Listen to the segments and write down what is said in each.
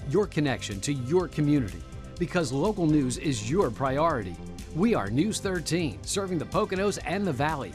your connection to your community. Because local news is your priority. We are News 13, serving the Poconos and the Valley.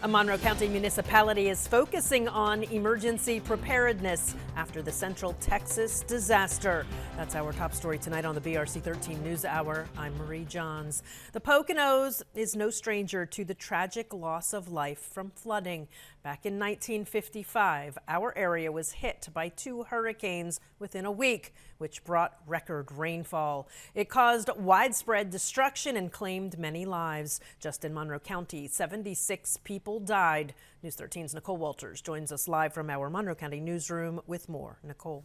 A Monroe County municipality is focusing on emergency preparedness after the Central Texas disaster. That's our top story tonight on the BRC 13 News Hour. I'm Marie Johns. The Poconos is no stranger to the tragic loss of life from flooding. Back in 1955, our area was hit by 2 hurricanes within a week, which brought record rainfall. It caused widespread destruction and claimed many lives. Just in Monroe County, 76 people died. News 13's Nicole Walters joins us live from our Monroe County newsroom with more. Nicole.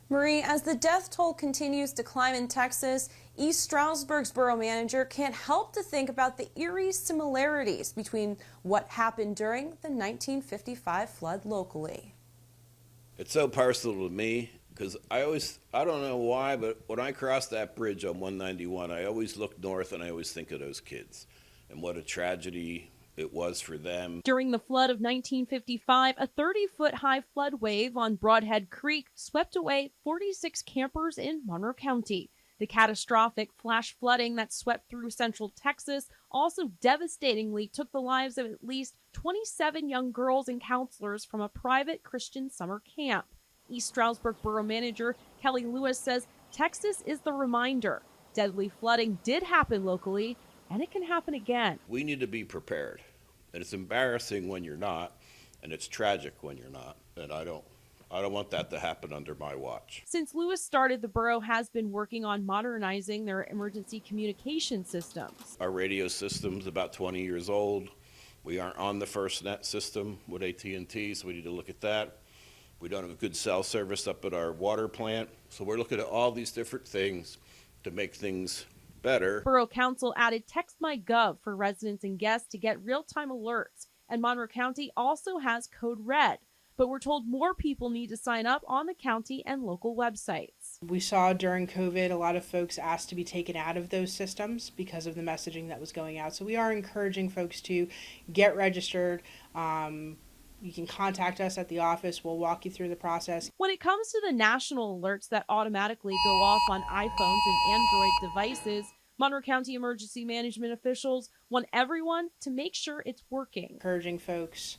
Marie, as the death toll continues to climb in Texas, East Stroudsburg's borough manager can't help to think about the eerie similarities between what happened during the 1955 flood locally. It's so personal to me because I don't know why, but when I cross that bridge on 191, I always look north and I always think of those kids and what a tragedy it was for them. During the flood of 1955, a 30-foot high flood wave on Broadhead Creek swept away 46 campers in Monroe County. The catastrophic flash flooding that swept through central Texas also devastatingly took the lives of at least 27 young girls and counselors from a private Christian summer camp. East Stroudsburg Borough Manager Kelly Lewis says Texas is the reminder. Deadly flooding did happen locally, and it can happen again. We need to be prepared. And it's embarrassing when you're not, and it's tragic when you're not. And I don't want that to happen under my watch. Since Lewis started, the borough has been working on modernizing their emergency communication systems. Our radio system's about 20 years old. We aren't on the FirstNet system with AT&T, so we need to look at that. We don't have a good cell service up at our water plant. So we're looking at all these different things to make things better. Borough Council added Text My Gov for residents and guests to get real-time alerts. And Monroe County also has Code Red. But we're told more people need to sign up on the county and local websites. We saw during COVID a lot of folks asked to be taken out of those systems because of the messaging that was going out. So we are encouraging folks to get registered. You can contact us at the office. We'll walk you through the process. When it comes to the national alerts that automatically go off on iPhones and Android devices, Monroe County emergency management officials want everyone to make sure it's working. Encouraging folks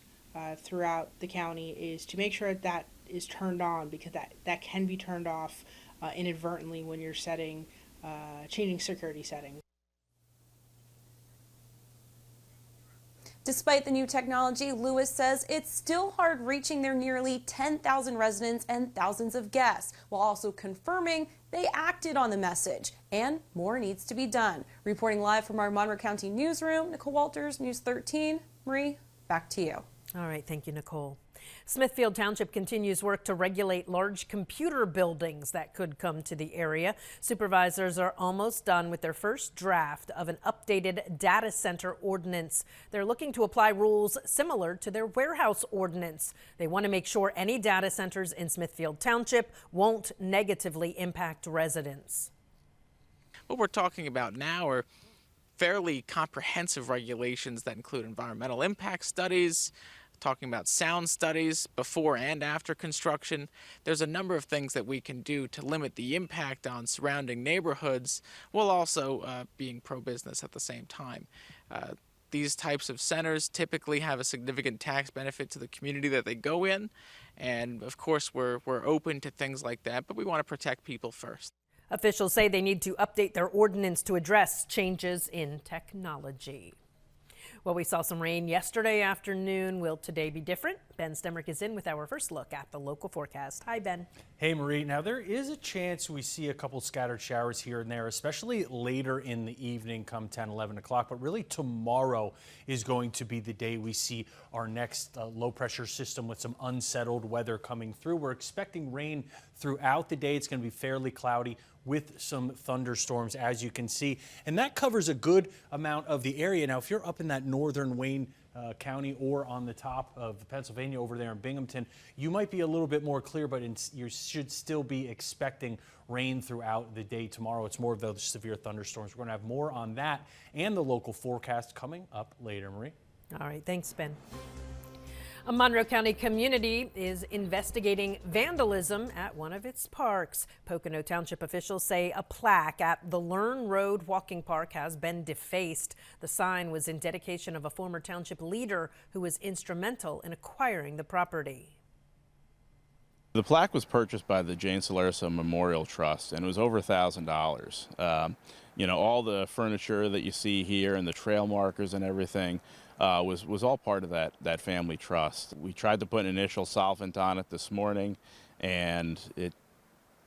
throughout the county is to make sure that is turned on, because that can be turned off inadvertently when you're changing security settings. Despite the new technology, Lewis says it's still hard reaching their nearly 10,000 residents and thousands of guests, while also confirming they acted on the message and more needs to be done. Reporting live from our Monroe County newsroom, Nicole Walters, News 13. Marie, back to you. All right, thank you, Nicole. Smithfield Township continues work to regulate large computer buildings that could come to the area. Supervisors are almost done with their first draft of an updated data center ordinance. They're looking to apply rules similar to their warehouse ordinance. They want to make sure any data centers in Smithfield Township won't negatively impact residents. What we're talking about now are fairly comprehensive regulations that include environmental impact studies, talking about sound studies before and after construction. There's a number of things that we can do to limit the impact on surrounding neighborhoods while also being pro-business at the same time. These types of centers typically have a significant tax benefit to the community that they go in, and of course we're open to things like that, but we want to protect people first. Officials say they need to update their ordinance to address changes in technology. Well, we saw some rain yesterday afternoon. Will today be different? Ben Stemrick is in with our first look at the local forecast. Hi, Ben. Hey, Marie. Now, there is a chance we see a couple scattered showers here and there, especially later in the evening come 10, 11 o'clock. But really tomorrow is going to be the day we see our next low pressure system with some unsettled weather coming through. We're expecting rain throughout the day. It's going to be fairly cloudy with some thunderstorms, as you can see. And that covers a good amount of the area. Now, if you're up in that northern Wayne County or on the top of Pennsylvania over there in Binghamton, you might be a little bit more clear, but you should still be expecting rain throughout the day tomorrow. It's more of those severe thunderstorms. We're going to have more on that and the local forecast coming up later, Marie. All right, thanks, Ben. A Monroe County community is investigating vandalism at one of its parks. Pocono Township officials say a plaque at the Learn Road Walking Park has been defaced. The sign was in dedication of a former township leader who was instrumental in acquiring the property. The plaque was purchased by the Jane Salerso Memorial Trust, and it was over $1,000. You know, all the furniture that you see here and the trail markers and everything was all part of that family trust. We tried to put an initial solvent on it this morning, and it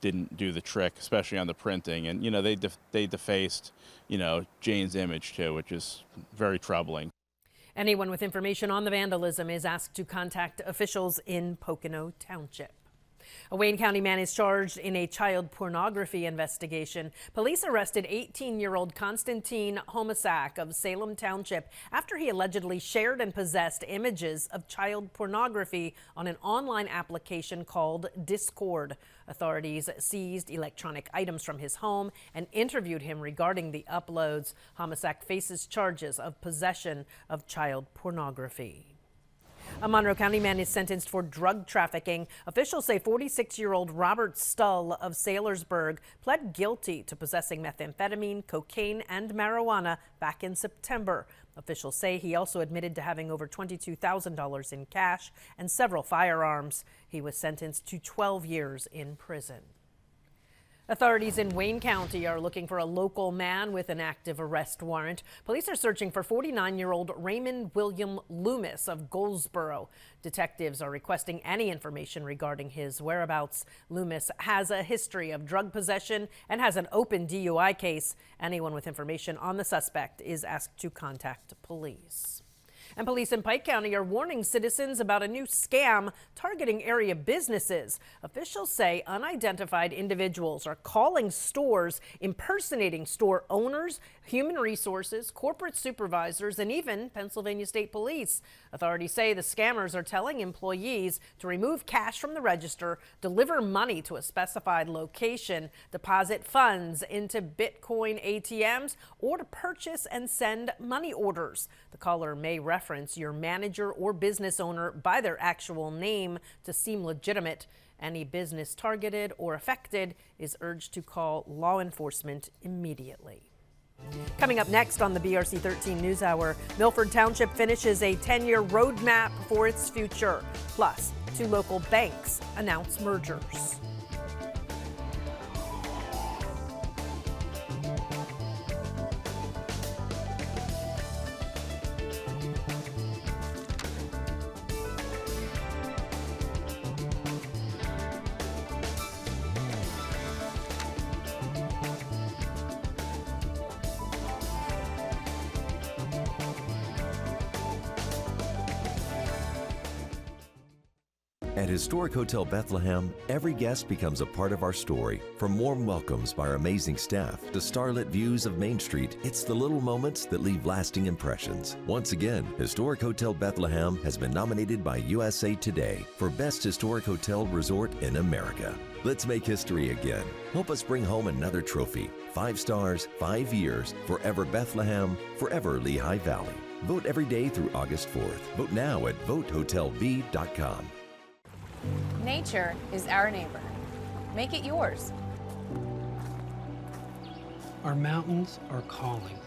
didn't do the trick, especially on the printing. And, you know, they defaced, you know, Jane's image too, which is very troubling. Anyone with information on the vandalism is asked to contact officials in Pocono Township. A Wayne County man is charged in a child pornography investigation. Police arrested 18-year-old Konstantin Homasak of Salem Township after he allegedly shared and possessed images of child pornography on an online application called Discord. Authorities seized electronic items from his home and interviewed him regarding the uploads. Homasak faces charges of possession of child pornography. A Monroe County man is sentenced for drug trafficking. Officials say 46-year-old Robert Stull of Saylorsburg pled guilty to possessing methamphetamine, cocaine, and marijuana back in September. Officials say he also admitted to having over $22,000 in cash and several firearms. He was sentenced to 12 years in prison. Authorities in Wayne County are looking for a local man with an active arrest warrant. Police are searching for 49-year-old Raymond William Loomis of Goldsboro. Detectives are requesting any information regarding his whereabouts. Loomis has a history of drug possession and has an open DUI case. Anyone with information on the suspect is asked to contact police. And police in Pike County are warning citizens about a new scam targeting area businesses. Officials say unidentified individuals are calling stores, impersonating store owners, human resources, corporate supervisors, and even Pennsylvania State Police. Authorities say the scammers are telling employees to remove cash from the register, deliver money to a specified location, deposit funds into Bitcoin ATMs, or to purchase and send money orders. The caller may reference your manager or business owner by their actual name to seem legitimate. Any business targeted or affected is urged to call law enforcement immediately. Coming up next on the BRC 13 News Hour, Milford Township finishes a 10-year roadmap for its future. Plus, 2 local banks announce mergers. At Historic Hotel Bethlehem, every guest becomes a part of our story. From warm welcomes by our amazing staff to starlit views of Main Street, it's the little moments that leave lasting impressions. Once again, Historic Hotel Bethlehem has been nominated by USA Today for Best Historic Hotel Resort in America. Let's make history again. Help us bring home another trophy. 5 stars, 5 years, forever Bethlehem, forever Lehigh Valley. Vote every day through August 4th. Vote now at votehotelb.com. Nature is our neighbor. Make it yours. Our mountains are calling.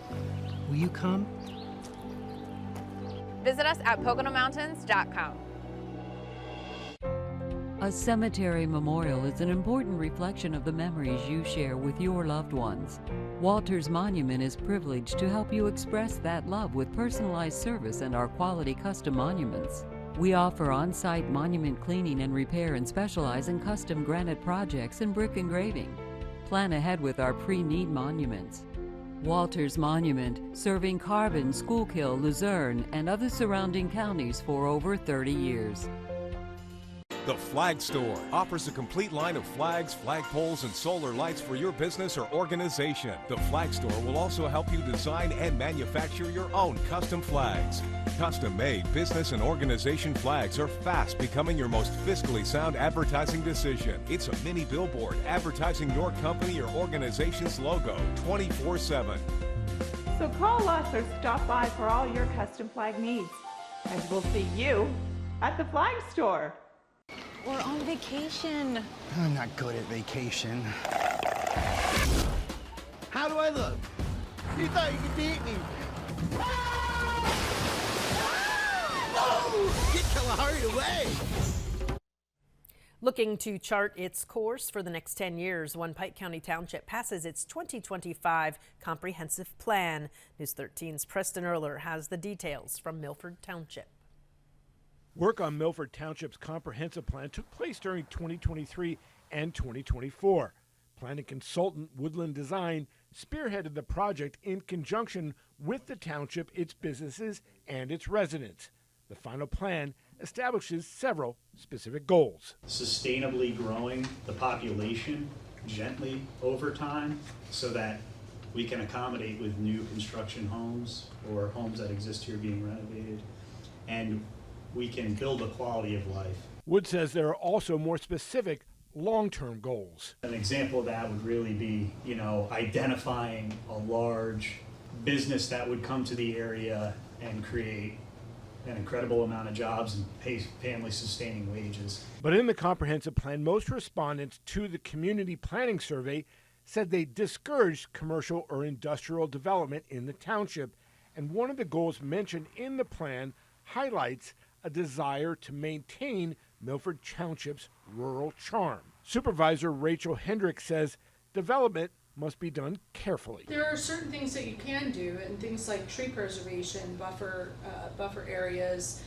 Will you come? Visit us at PoconoMountains.com. A cemetery memorial is an important reflection of the memories you share with your loved ones. Walters Monument is privileged to help you express that love with personalized service and our quality custom monuments. We offer on-site monument cleaning and repair and specialize in custom granite projects and brick engraving. Plan ahead with our pre-need monuments. Walters Monument, serving Carbon, Schuylkill, Luzerne, and other surrounding counties for over 30 years. The Flag Store offers a complete line of flags, flagpoles, and solar lights for your business or organization. The Flag Store will also help you design and manufacture your own custom flags. Custom-made business and organization flags are fast becoming your most fiscally sound advertising decision. It's a mini billboard advertising your company or organization's logo 24/7. So call us or stop by for all your custom flag needs. And we'll see you at the Flag Store. We're on vacation. I'm not good at vacation. How do I look? You thought you could beat me. Oh! Get Kalahari away! Looking to chart its course for the next 10 years, one Pike County Township passes its 2025 Comprehensive Plan. News 13's Preston Erler has the details from Milford Township. Work on Milford Township's comprehensive plan took place during 2023 and 2024. Planning consultant Woodland Design spearheaded the project in conjunction with the township, its businesses, and its residents. The final plan establishes several specific goals. Sustainably growing the population gently over time so that we can accommodate with new construction homes or homes that exist here being renovated, and we can build a quality of life. Wood says there are also more specific long-term goals. An example of that would really be, identifying a large business that would come to the area and create an incredible amount of jobs and pay family-sustaining wages. But in the comprehensive plan, most respondents to the community planning survey said they discouraged commercial or industrial development in the township, and one of the goals mentioned in the plan highlights a desire to maintain Milford Township's rural charm. Supervisor Rachel Hendrick says development must be done carefully. There are certain things that you can do, and things like tree preservation, buffer areas,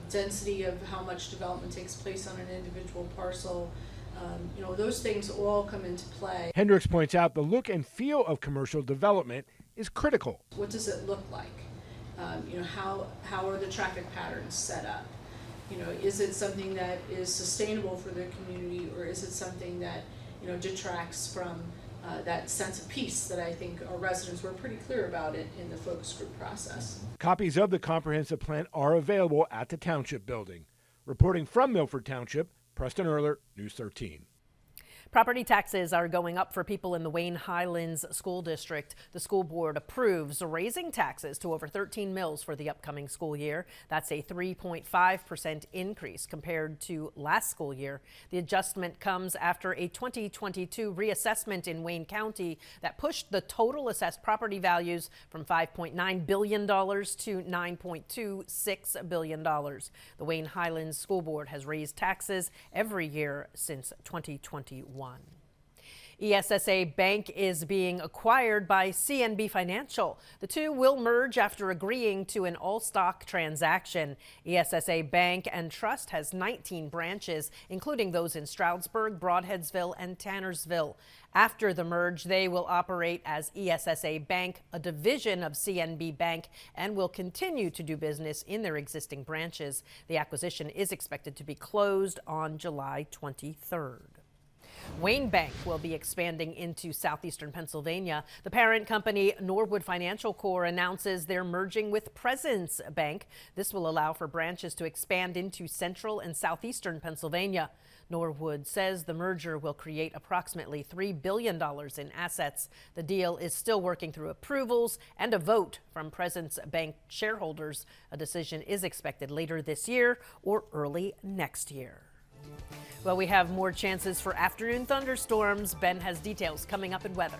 density of how much development takes place on an individual parcel. Those things all come into play. Hendricks points out the look and feel of commercial development is critical. What does it look like? How are the traffic patterns set up? Is it something that is sustainable for the community, or is it something that detracts from that sense of peace that I think our residents were pretty clear about it in the focus group process. Copies of the comprehensive plan are available at the Township Building. Reporting from Milford Township, Preston Erler, News 13. Property taxes are going up for people in the Wayne Highlands School District. The school board approves raising taxes to over 13 mills for the upcoming school year. That's a 3.5% increase compared to last school year. The adjustment comes after a 2022 reassessment in Wayne County that pushed the total assessed property values from $5.9 billion to $9.26 billion. The Wayne Highlands School Board has raised taxes every year since 2021. ESSA Bank is being acquired by CNB Financial. The two will merge after agreeing to an all-stock transaction. ESSA Bank and Trust has 19 branches, including those in Stroudsburg, Broadheadsville, and Tannersville. After the merge, they will operate as ESSA Bank, a division of CNB Bank, and will continue to do business in their existing branches. The acquisition is expected to be closed on July 23rd. Wayne Bank will be expanding into southeastern Pennsylvania. The parent company, Norwood Financial Corp., announces they're merging with Presence Bank. This will allow for branches to expand into central and southeastern Pennsylvania. Norwood says the merger will create approximately $3 billion in assets. The deal is still working through approvals and a vote from Presence Bank shareholders. A decision is expected later this year or early next year. Well, we have more chances for afternoon thunderstorms. Ben has details coming up in weather.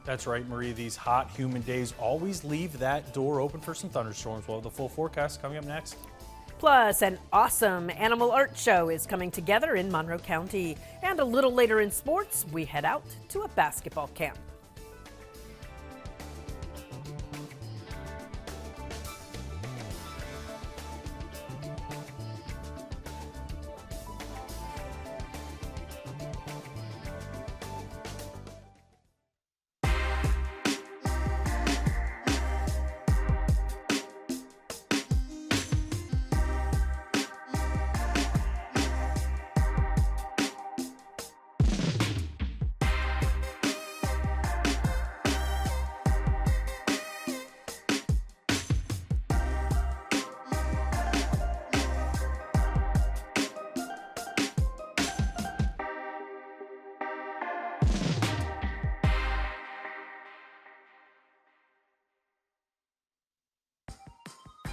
That's right, Marie. These hot, humid days always leave that door open for some thunderstorms. We'll have the full forecast coming up next. Plus, an awesome animal art show is coming together in Monroe County. And a little later in sports, we head out to a basketball camp.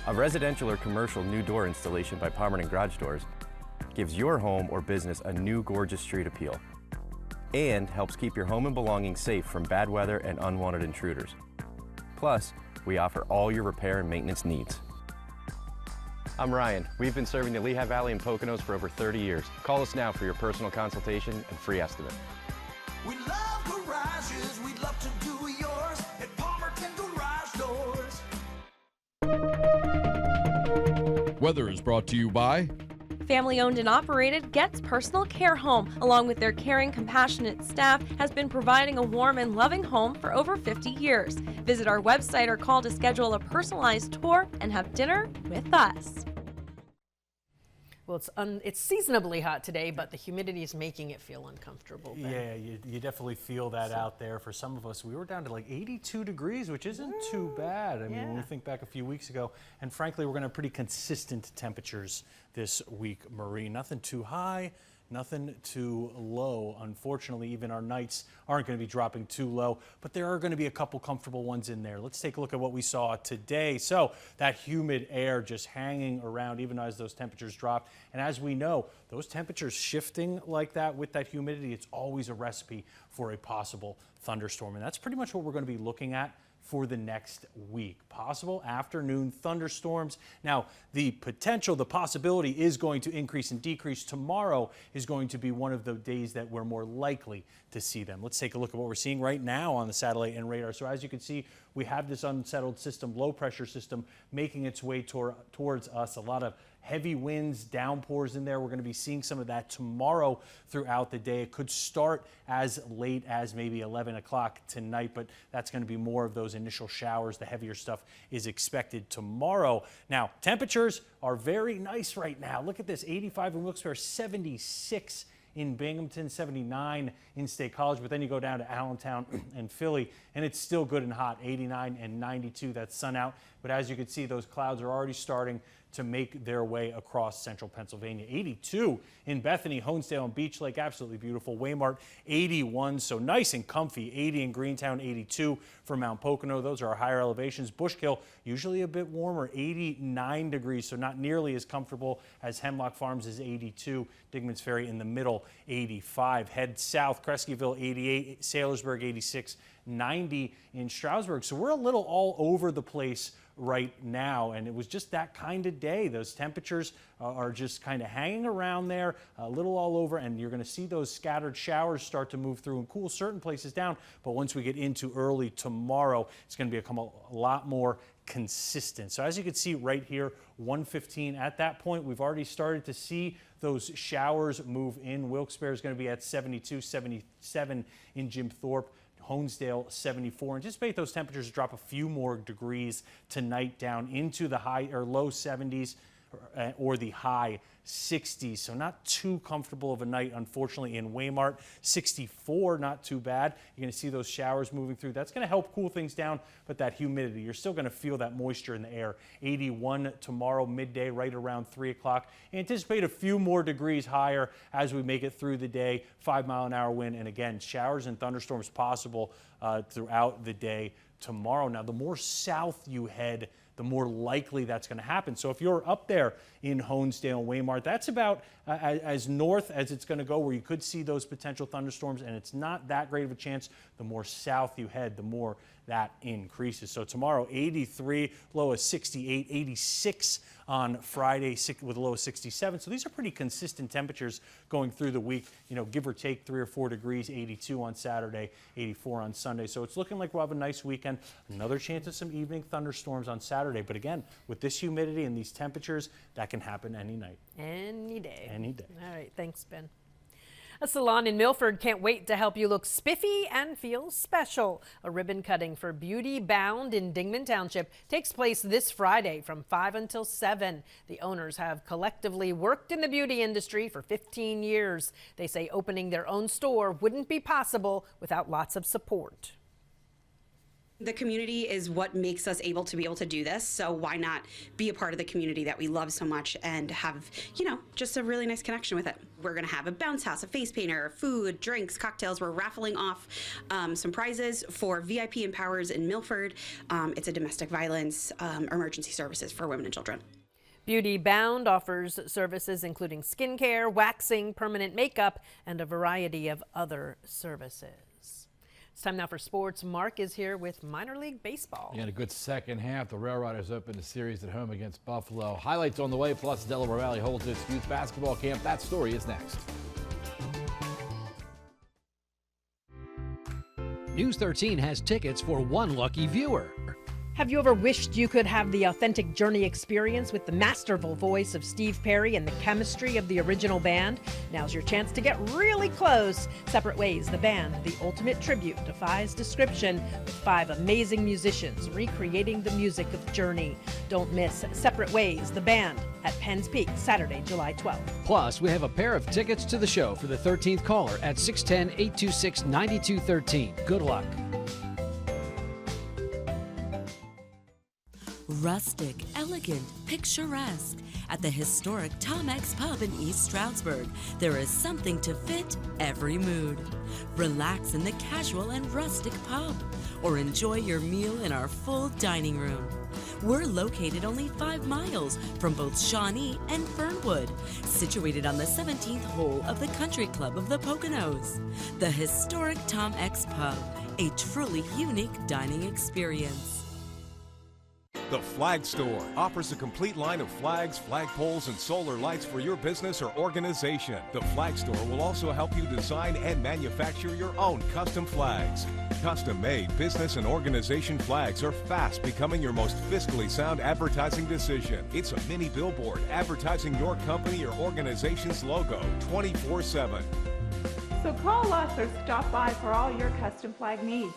A residential or commercial new door installation by Pomerantz Garage Doors gives your home or business a new gorgeous street appeal and helps keep your home and belongings safe from bad weather and unwanted intruders. Plus, we offer all your repair and maintenance needs. I'm Ryan. We've been serving the Lehigh Valley and Poconos for over 30 years. Call us now for your personal consultation and free estimate. We love garages. We'd love to do yours at Pomerantz Garage Doors. Weather is brought to you by Family owned and operated Getz Personal Care Home, along with their caring, compassionate staff, has been providing a warm and loving home for over 50 years. Visit our website or call to schedule a personalized tour and have dinner with us. Well, it's seasonably hot today, but the humidity is making it feel uncomfortable. Ben. Yeah, you definitely feel that out there. For some of us, we were down to like 82 degrees, which isn't too bad. I mean, when we think back a few weeks ago, and frankly, we're going to have pretty consistent temperatures this week, Marie. Nothing too high, nothing too low. Unfortunately, even our nights aren't going to be dropping too low, but there are going to be a couple comfortable ones in there. Let's take a look at what we saw today. So that humid air just hanging around even as those temperatures dropped. And as we know, those temperatures shifting like that with that humidity, it's always a recipe for a possible thunderstorm. And that's pretty much what we're going to be looking at for the next week. Possible afternoon thunderstorms. Now, the potential, the possibility is going to increase and decrease. Tomorrow is going to be one of the days that we're more likely to see them. Let's take a look at what we're seeing right now on the satellite and radar. So as you can see, we have this unsettled system, low pressure system, making its way towards us. A lot of heavy winds, downpours in there. We're going to be seeing some of that tomorrow throughout the day. It could start as late as maybe 11 o'clock tonight, but that's going to be more of those initial showers. The heavier stuff is expected tomorrow. Now, temperatures are very nice right now. Look at this, 85 in Wilkes-Barre, 76 in Binghamton, 79 in State College, but then you go down to Allentown and Philly, and it's still good and hot, 89 and 92. That's sun out, but as you can see, those clouds are already starting to make their way across central Pennsylvania. 82 in Bethany, Honesdale, and Beach Lake, absolutely beautiful. Waymart, 81, so nice and comfy. 80 in Greentown, 82 for Mount Pocono. Those are our higher elevations. Bushkill, usually a bit warmer, 89 degrees, so not nearly as comfortable as Hemlock Farms is 82. Digman's Ferry in the middle, 85. Head south, Creskyville, 88. Sailorsburg, 86. 90 in Stroudsburg. So we're a little all over the place right now, and it was just that kind of day. Those temperatures are just kind of hanging around there, a little all over, and you're going to see those scattered showers start to move through and cool certain places down. But once we get into early tomorrow, it's going to become a lot more consistent. So as you can see right here, 115 at that point, we've already started to see those showers move in. Wilkes-Barre is going to be at 72, 77 in Jim Thorpe. Honesdale 74. Anticipate those temperatures to drop a few more degrees tonight down into the high or low 70s or the high 60s. So not too comfortable of a night, unfortunately, in Waymart. 64, not too bad. You're going to see those showers moving through. That's going to help cool things down, but that humidity, you're still going to feel that moisture in the air. 81 tomorrow, midday, right around 3 o'clock. Anticipate a few more degrees higher as we make it through the day. 5-mile-an-hour wind, and again, showers and thunderstorms possible throughout the day tomorrow. Now, the more south you head, the more likely that's going to happen. So if you're up there in Honesdale and Waymart, that's about as north as it's going to go, where you could see those potential thunderstorms, and it's not that great of a chance. The more south you head, the more that increases. So tomorrow, 83, low of 68, 86 on Friday with a low of 67. So these are pretty consistent temperatures going through the week, you know, give or take 3 or 4 degrees, 82 on Saturday, 84 on Sunday. So it's looking like we'll have a nice weekend. Another chance of some evening thunderstorms on Saturday. But again, with this humidity and these temperatures, that can happen any night. Any day. Any day. All right, thanks, Ben. A salon in Milford can't wait to help you look spiffy and feel special. A ribbon cutting for Beauty Bound in Dingman Township takes place this Friday from 5 until 7. The owners have collectively worked in the beauty industry for 15 years. They say opening their own store wouldn't be possible without lots of support. The community is what makes us able to do this, so why not be a part of the community that we love so much and have, just a really nice connection with it. We're going to have a bounce house, a face painter, food, drinks, cocktails. We're raffling off some prizes for VIP Empowers in Milford. It's a domestic violence emergency services for women and children. Beauty Bound offers services including skincare, waxing, permanent makeup, and a variety of other services. It's time now for sports. Mark is here with minor league baseball. Yeah, a good second half. The Railroaders opened a series at home against Buffalo. Highlights on the way, plus Delaware Valley holds its youth basketball camp. That story is next. News 13 has tickets for one lucky viewer. Have you ever wished you could have the authentic Journey experience with the masterful voice of Steve Perry and the chemistry of the original band? Now's your chance to get really close. Separate Ways, the band, the ultimate tribute, defies description with 5 amazing musicians recreating the music of Journey. Don't miss Separate Ways, the band, at Penn's Peak, Saturday, July 12th. Plus, we have a pair of tickets to the show for the 13th caller at 610-826-9213. Good luck. Rustic, elegant, picturesque. At the historic Tom X Pub in East Stroudsburg, there is something to fit every mood. Relax in the casual and rustic pub, or enjoy your meal in our full dining room. We're located only 5 miles from both Shawnee and Fernwood, situated on the 17th hole of the Country Club of the Poconos. The historic Tom X Pub, a truly unique dining experience. The Flag Store offers a complete line of flags, flagpoles, and solar lights for your business or organization. The Flag Store will also help you design and manufacture your own custom flags. Custom-made business and organization flags are fast becoming your most fiscally sound advertising decision. It's a mini billboard advertising your company or organization's logo 24/7. So call us or stop by for all your custom flag needs.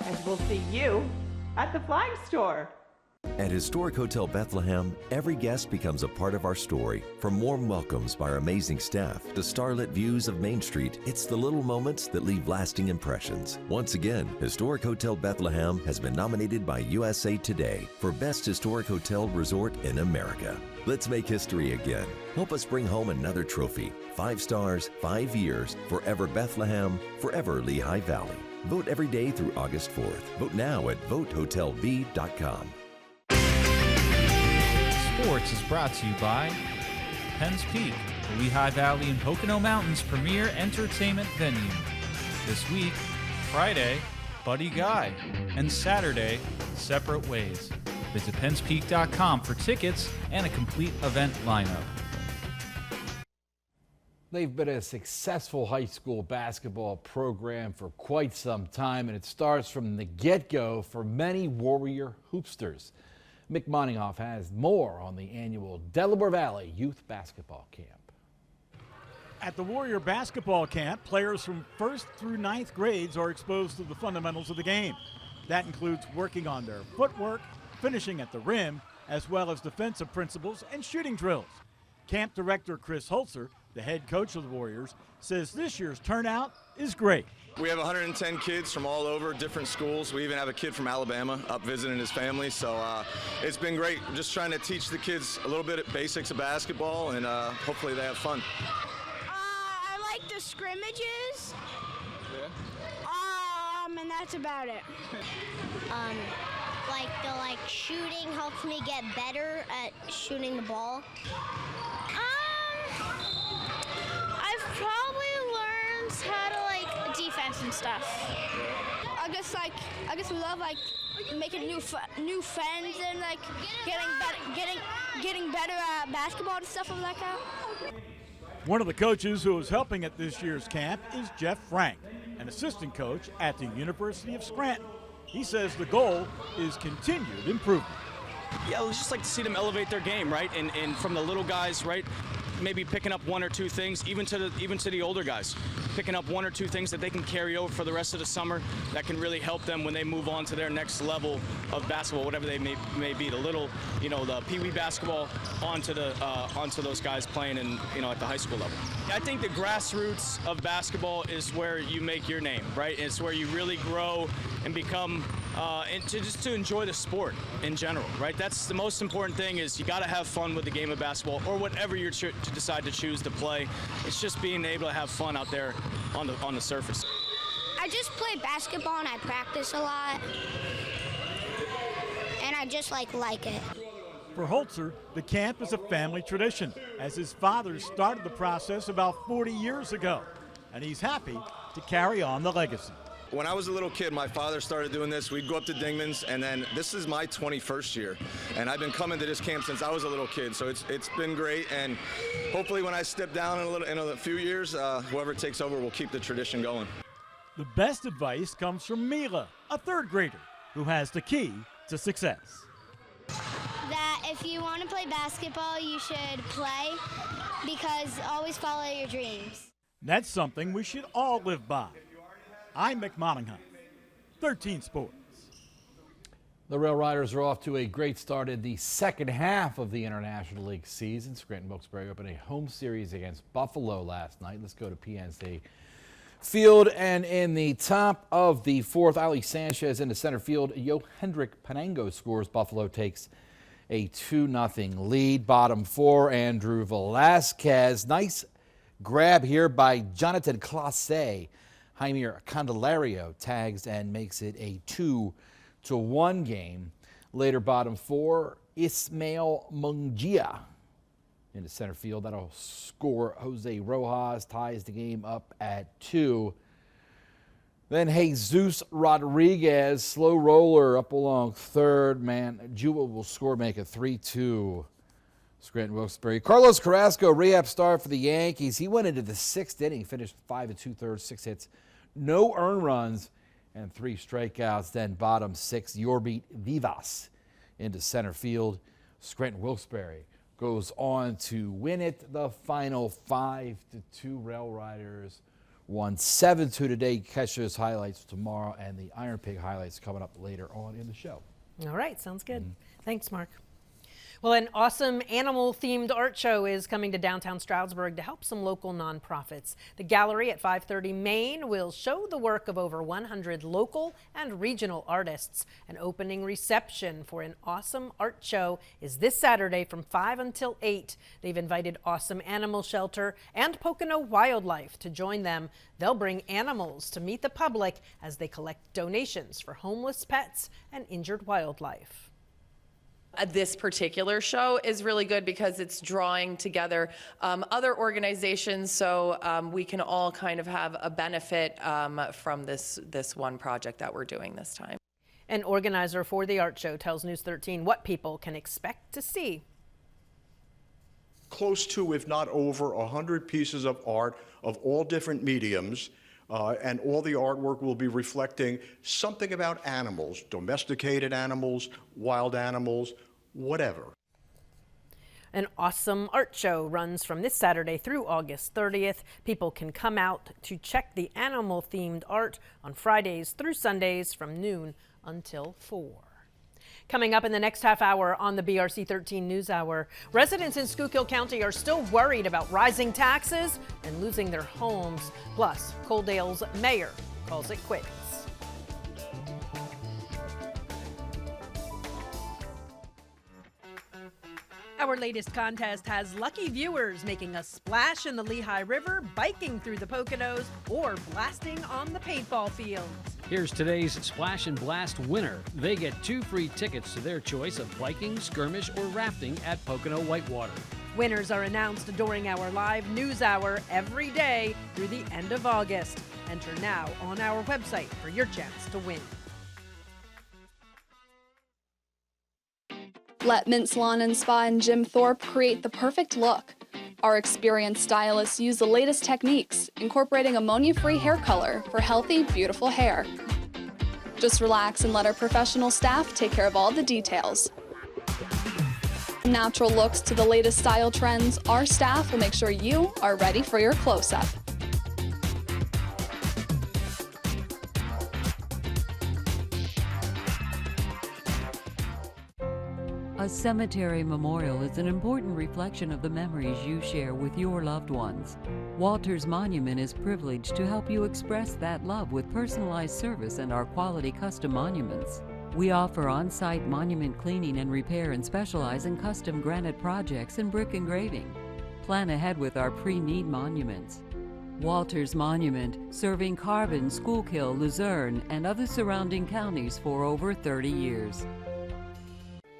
And we'll see you at the Flag Store. At Historic Hotel Bethlehem, every guest becomes a part of our story. From warm welcomes by our amazing staff to starlit views of Main Street, it's the little moments that leave lasting impressions. Once again, Historic Hotel Bethlehem has been nominated by USA Today for Best Historic Hotel Resort in America. Let's make history again. Help us bring home another trophy. 5 stars, 5 years, forever Bethlehem, forever Lehigh Valley. Vote every day through August 4th. Vote now at votehotelb.com. Sports is brought to you by Penn's Peak, the Lehigh Valley and Pocono Mountains premier entertainment venue. This week, Friday, Buddy Guy, and Saturday, Separate Ways. Visit pennspeak.com for tickets and a complete event lineup. They've been a successful high school basketball program for quite some time, and it starts from the get-go for many Warrior hoopsters. Mick Moninghoff has more on the annual Delaware Valley Youth Basketball Camp. At the Warrior Basketball Camp, players from 1st through 9th grades are exposed to the fundamentals of the game. That includes working on their footwork, finishing at the rim, as well as defensive principles and shooting drills. Camp director Chris Holzer, the head coach of the Warriors, says this year's turnout is great. We have 110 kids from all over different schools. We even have a kid from Alabama up visiting his family, so it's been great. We're just trying to teach the kids a little bit of basics of basketball, and hopefully they have fun. I like the scrimmages. Yeah. And that's about it. Like the shooting helps me get better at shooting the ball. I've probably learned how to defense and stuff. I guess we love making new friends and getting better at basketball and stuff like that. One of the coaches who is helping at this year's camp is Jeff Frank, an assistant coach at the University of Scranton. He says the goal is continued improvement. Yeah, let's just like to see them elevate their game, right? And from the little guys, right? Maybe picking up 1 or 2 things, even to the older guys. picking up 1 or 2 things that they can carry over for the rest of the summer that can really help them when they move on to their next level of basketball, whatever they may be. The little, the Pee Wee basketball onto those guys playing in, at the high school level. I think the grassroots of basketball is where you make your name, right? It's where you really grow and become, and to enjoy the sport in general, right? That's the most important thing, is you got to have fun with the game of basketball, or whatever you decide to choose to play. It's just being able to have fun out there on the surface. I just play basketball and I practice a lot, and I just like it. For Holzer, the camp is a family tradition, as his father started the process about 40 years ago, and he's happy to carry on the legacy. When I was a little kid, my father started doing this. We'd go up to Dingman's, and then this is my 21st year. And I've been coming to this camp since I was a little kid, so it's been great. And hopefully when I step down in a few years, whoever takes over will keep the tradition going. The best advice comes from Mila, a 3rd grader, who has the key to success. That if you want to play basketball, you should play, because always follow your dreams. That's something we should all live by. I'm Mick Monaghan, 13 Sports. The Rail Riders are off to a great start in the second half of the International League season. Scranton Wilkes-Barre opened a home series against Buffalo last night. Let's go to PNC Field, and in the top of the 4th, Ali Sanchez into center field. Yohendrick Panango scores. Buffalo takes a 2-0 lead. Bottom 4, Andrew Velasquez. Nice grab here by Jonathan Clase. Jaime Candelario tags and makes it a 2-1 game. Later, bottom 4, Ismael Mungia into center field. That'll score. Jose Rojas ties the game up at 2. Then Jesus Rodriguez, slow roller up along 3rd. Man, Jewel will score, make it 3-2. Scranton Wilkes-Barre. Carlos Carrasco, rehab start for the Yankees. He went into the 6th inning, finished 5 2/3, 6 hits, no earned runs, and 3 strikeouts. Then bottom 6, Yorbeat Vivas into center field. Scranton Wilkes-Barre goes on to win it. The final 5-2. Rail Riders won 7-2 today. Catch those highlights tomorrow, and the Iron Pig highlights coming up later on in the show. All right, sounds good. Thanks, Mark. Well, an awesome animal-themed art show is coming to downtown Stroudsburg to help some local nonprofits. The gallery at 530 Main will show the work of over 100 local and regional artists. An opening reception for an awesome art show is this Saturday from 5 until 8. They've invited Awesome Animal Shelter and Pocono Wildlife to join them. They'll bring animals to meet the public as they collect donations for homeless pets and injured wildlife. This particular show is really good because it's drawing together other organizations, so we can all kind of have a benefit from this one project that we're doing this time. An organizer for the art show tells News 13 what people can expect to see. Close to, if not over, 100 pieces of art of all different mediums. And all the artwork will be reflecting something about animals, domesticated animals, wild animals, whatever. An awesome art show runs from this Saturday through August 30th. People can come out to check the animal-themed art on Fridays through Sundays from noon until 4. Coming up in the next half hour on the BRC 13 News Hour, residents in Schuylkill County are still worried about rising taxes and losing their homes. Plus, Coaldale's mayor calls it quits. Our latest contest has lucky viewers making a splash in the Lehigh River, biking through the Poconos, or blasting on the paintball fields. Here's today's Splash and Blast winner. They get 2 free tickets to their choice of biking, skirmish, or rafting at Pocono Whitewater. Winners are announced during our live news hour every day through the end of August. Enter now on our website for your chance to win. Let Mint Salon and Spa and Jim Thorpe create the perfect look. Our experienced stylists use the latest techniques, incorporating ammonia-free hair color for healthy, beautiful hair. Just relax and let our professional staff take care of all the details. From natural looks to the latest style trends, our staff will make sure you are ready for your close-up. A cemetery memorial is an important reflection of the memories you share with your loved ones. Walters Monument is privileged to help you express that love with personalized service and our quality custom monuments. We offer on-site monument cleaning and repair and specialize in custom granite projects and brick engraving. Plan ahead with our pre-need monuments. Walters Monument, serving Carbon, Schuylkill, Luzerne, and other surrounding counties for over 30 years.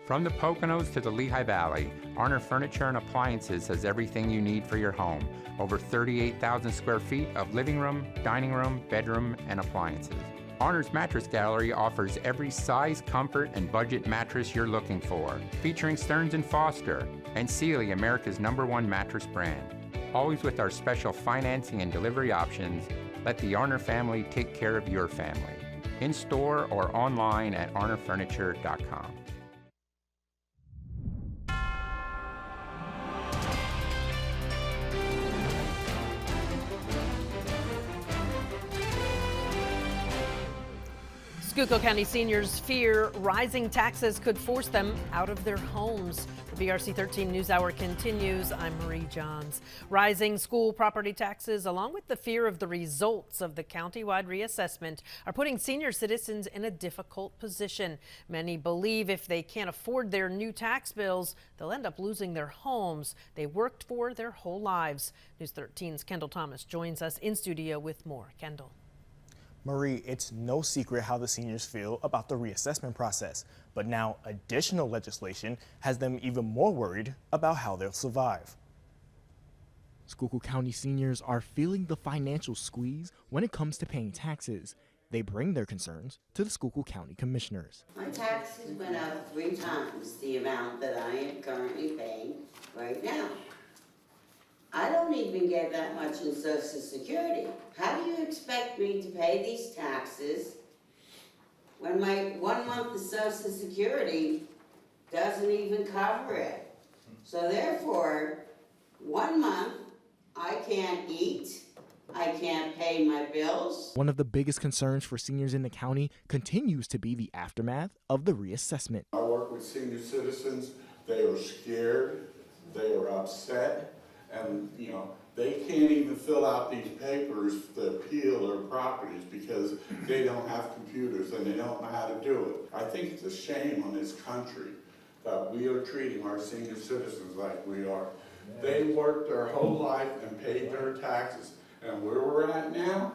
From the Poconos to the Lehigh Valley, Arner Furniture and Appliances has everything you need for your home. Over 38,000 square feet of living room, dining room, bedroom, and appliances. Arner's Mattress Gallery offers every size, comfort, and budget mattress you're looking for, featuring Stearns & Foster and Sealy, America's #1 mattress brand. Always with our special financing and delivery options, let the Arner family take care of your family. In store or online at arnerfurniture.com. Schuylkill County seniors fear rising taxes could force them out of their homes. The BRC 13 News Hour continues. I'm Marie Johns. Rising school property taxes, along with the fear of the results of the countywide reassessment, are putting senior citizens in a difficult position. Many believe if they can't afford their new tax bills, they'll end up losing their homes they worked for their whole lives. News 13's Kendall Thomas joins us in studio with more. Kendall. Marie, it's no secret how the seniors feel about the reassessment process, but now additional legislation has them even more worried about how they'll survive. Schuylkill County seniors are feeling the financial squeeze when it comes to paying taxes. They bring their concerns to the Schuylkill County commissioners. My taxes went up 3 times the amount that I am currently paying right now. I don't even get that much in Social Security. How do you expect me to pay these taxes when my 1 month of Social Security doesn't even cover it? So therefore, 1 month, I can't eat, I can't pay my bills. One of the biggest concerns for seniors in the county continues to be the aftermath of the reassessment. I work with senior citizens. They are scared, they are upset. And, they can't even fill out these papers to appeal their properties because they don't have computers and they don't know how to do it. I think it's a shame on this country that we are treating our senior citizens like we are. They worked their whole life and paid their taxes. And where we're at now,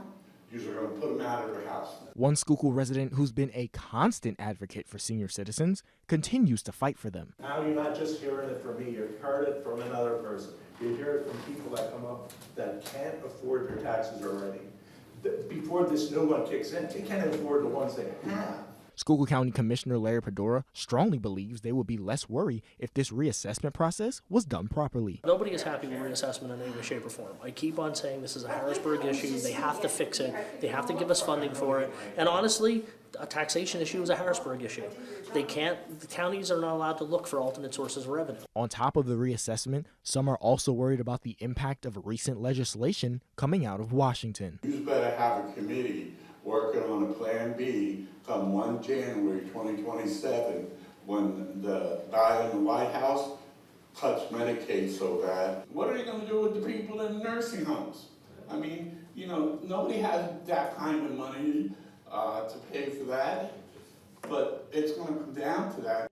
you're going to put them out of their house. One Schuylkill resident who's been a constant advocate for senior citizens continues to fight for them. Now you're not just hearing it from me, you've heard it from another person. You hear it from people that come up that can't afford their taxes already. Before this new one kicks in, they can't afford the ones they have. Schuylkill County Commissioner Larry Pedora strongly believes they would be less worried if this reassessment process was done properly. Nobody is happy with reassessment in any way, shape, or form. I keep on saying this is a Harrisburg issue. They have to fix it. They have to give us funding for it. And honestly, a taxation issue is a Harrisburg issue. The counties are not allowed to look for alternate sources of revenue. On top of the reassessment, some are also worried about the impact of recent legislation coming out of Washington. You better have a committee working on a Plan B come 1 January 2027 when the guy in the White House cuts Medicaid so bad. What are they going to do with the people in nursing homes? I mean, nobody has that kind of money to pay for that, but it's going to come down to that.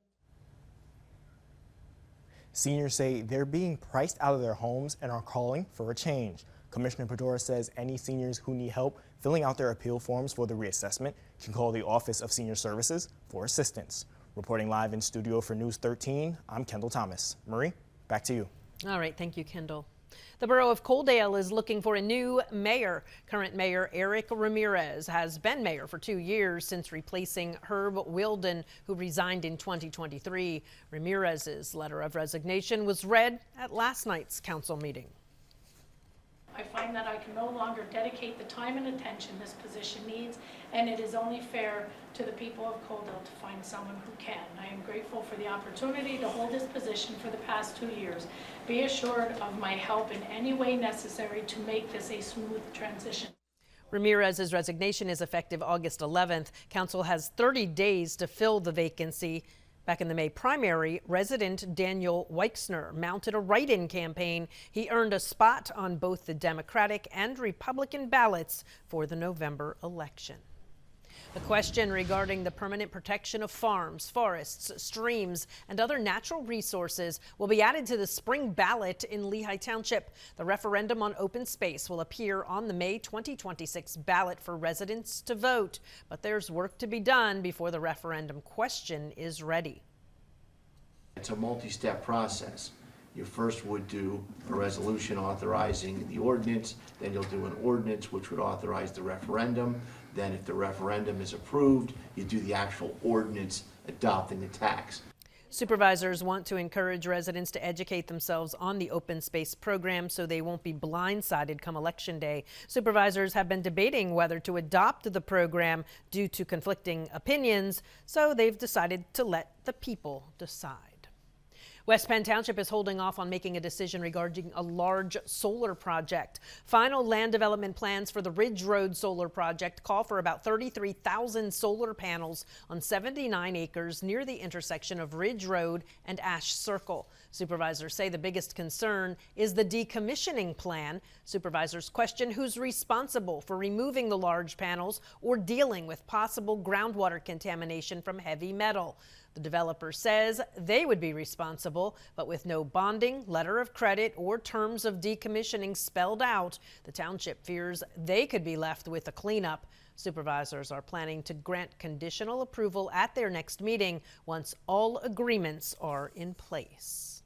Seniors say they're being priced out of their homes and are calling for a change. Commissioner Pedora says any seniors who need help filling out their appeal forms for the reassessment can call the Office of Senior Services for assistance. Reporting live in studio for News 13, I'm Kendall Thomas. Marie, back to you. All right, thank you, Kendall. The borough of Coaldale is looking for a new mayor. Current mayor Eric Ramirez has been mayor for 2 years since replacing Herb Wilden, who resigned in 2023. Ramirez's letter of resignation was read at last night's council meeting. I find that I can no longer dedicate the time and attention this position needs, and it is only fair to the people of Coaldale to find someone who can. I am grateful for the opportunity to hold this position for the past 2 years. Be assured of my help in any way necessary to make this a smooth transition. Ramirez's resignation is effective August 11th. Council has 30 days to fill the vacancy. Back in the May primary, resident Daniel Weixner mounted a write-in campaign. He earned a spot on both the Democratic and Republican ballots for the November election. A question regarding the permanent protection of farms, forests, streams, and other natural resources will be added to the spring ballot in Lehigh Township. The referendum on open space will appear on the May 2026 ballot for residents to vote. But there's work to be done before the referendum question is ready. It's a multi-step process. You first would do a resolution authorizing the ordinance, then you'll do an ordinance which would authorize the referendum. Then if the referendum is approved, you do the actual ordinance adopting the tax. Supervisors want to encourage residents to educate themselves on the open space program so they won't be blindsided come Election Day. Supervisors have been debating whether to adopt the program due to conflicting opinions, so they've decided to let the people decide. West Penn Township is holding off on making a decision regarding a large solar project. Final land development plans for the Ridge Road solar project call for about 33,000 solar panels on 79 acres near the intersection of Ridge Road and Ash Circle. Supervisors say the biggest concern is the decommissioning plan. Supervisors question who's responsible for removing the large panels or dealing with possible groundwater contamination from heavy metal. The developer says they would be responsible, but with no bonding, letter of credit, or terms of decommissioning spelled out, the township fears they could be left with a cleanup. Supervisors are planning to grant conditional approval at their next meeting once all agreements are in place.